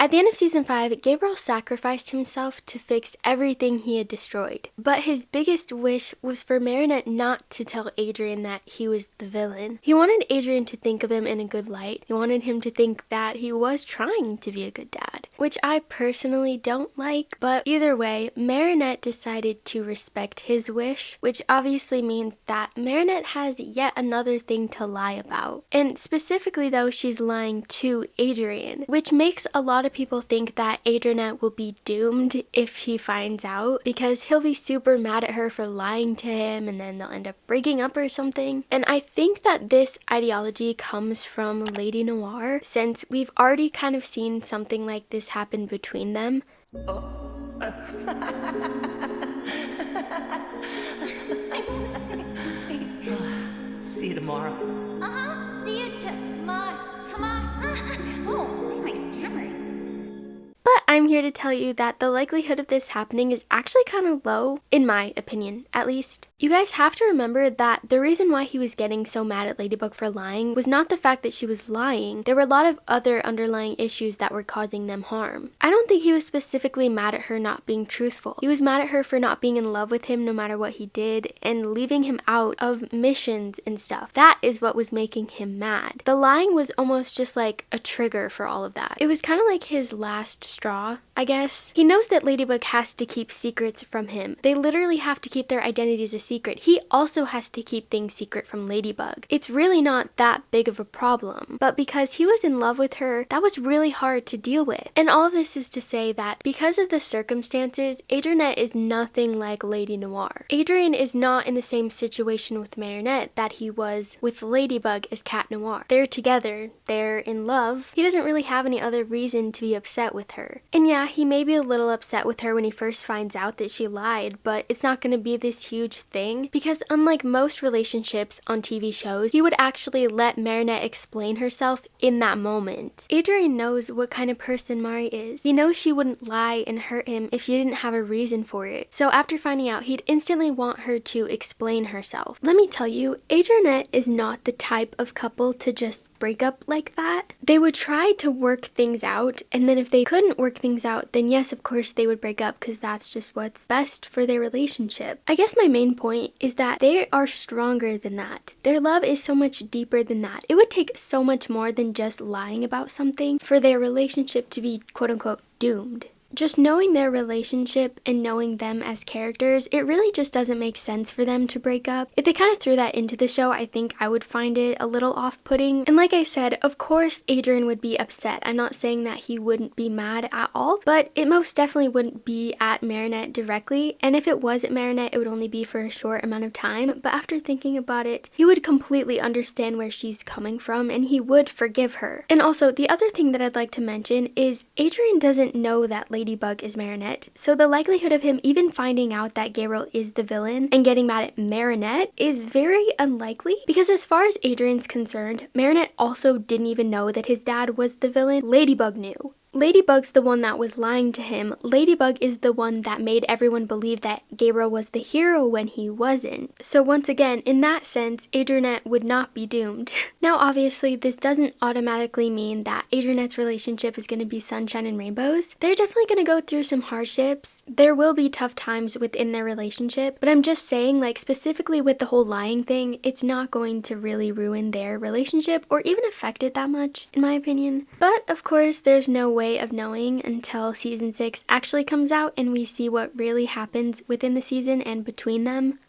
At the end of season 5, Gabriel sacrificed himself to fix everything he had destroyed. But his biggest wish was for Marinette not to tell Adrien that he was the villain. He wanted Adrien to think of him in a good light. He wanted him to think that he was trying to be a good dad, which I personally don't like. But either way, Marinette decided to respect his wish, which obviously means that Marinette has yet another thing to lie about. And specifically though, she's lying to Adrien, which makes a lot of people think that ADRINETTE will be doomed if he finds out, because he'll be super mad at her for lying to him and then they'll end up breaking up or something. And I think that this ideology comes from Lady Noir, since we've already kind of seen something like this happen between them. See you tomorrow. See you tomorrow. Oh, why am I stammering? But I'm here to tell you that the likelihood of this happening is actually kind of low, in my opinion, at least. You guys have to remember that the reason why he was getting so mad at Ladybug for lying was not the fact that she was lying. There were a lot of other underlying issues that were causing them harm. I don't think he was specifically mad at her not being truthful. He was mad at her for not being in love with him no matter what he did and leaving him out of missions and stuff. That is what was making him mad. The lying was almost just like a trigger for all of that. It was kind of like his last straw, I guess. He knows that Ladybug has to keep secrets from him. They literally have to keep their identities a secret. He also has to keep things secret from Ladybug. It's really not that big of a problem, but because he was in love with her, that was really hard to deal with. And all of this is to say that because of the circumstances, ADRINETTE is nothing like Lady Noir. Adrien is not in the same situation with Marinette that he was with Ladybug as Cat Noir. They're together, they're in love. He doesn't really have any other reason to be upset with her. And yeah, he may be a little upset with her when he first finds out that she lied, but it's not going to be this huge thing, because unlike most relationships on TV shows, he would actually let Marinette explain herself in that moment. Adrien knows what kind of person Mari is. He knows she wouldn't lie and hurt him if she didn't have a reason for it. So after finding out, he'd instantly want her to explain herself. Let me tell you, ADRINETTE is not the type of couple to just break up like that. They would try to work things out, and then if they couldn't work things out, then yes, of course they would break up, because that's just what's best for their relationship. I guess my main point is that they are stronger than that. Their love is so much deeper than that. It would take so much more than just lying about something for their relationship to be quote-unquote doomed. Just knowing their relationship and knowing them as characters, it really just doesn't make sense for them to break up. If they kind of threw that into the show, I think I would find it a little off-putting. And like I said, of course Adrien would be upset. I'm not saying that he wouldn't be mad at all, but it most definitely wouldn't be at Marinette directly. And if it was at Marinette, it would only be for a short amount of time. But after thinking about it, he would completely understand where she's coming from and he would forgive her. And also, the other thing that I'd like to mention is Adrien doesn't know that Ladybug is Marinette, so the likelihood of him even finding out that Gabriel is the villain and getting mad at Marinette is very unlikely, because as far as Adrien's concerned, Marinette also didn't even know that his dad was the villain. Ladybug knew. Ladybug's the one that was lying to him. Ladybug is the one that made everyone believe that Gabriel was the hero when he wasn't. So once again, in that sense, ADRINETTE would not be doomed. Now obviously, this doesn't automatically mean that ADRINETTE's relationship is going to be sunshine and rainbows. They're definitely going to go through some hardships. There will be tough times within their relationship, but I'm just saying, like, specifically with the whole lying thing, it's not going to really ruin their relationship or even affect it that much, in my opinion. But of course, there's no way of knowing until season 6 actually comes out and we see what really happens within the season and between them.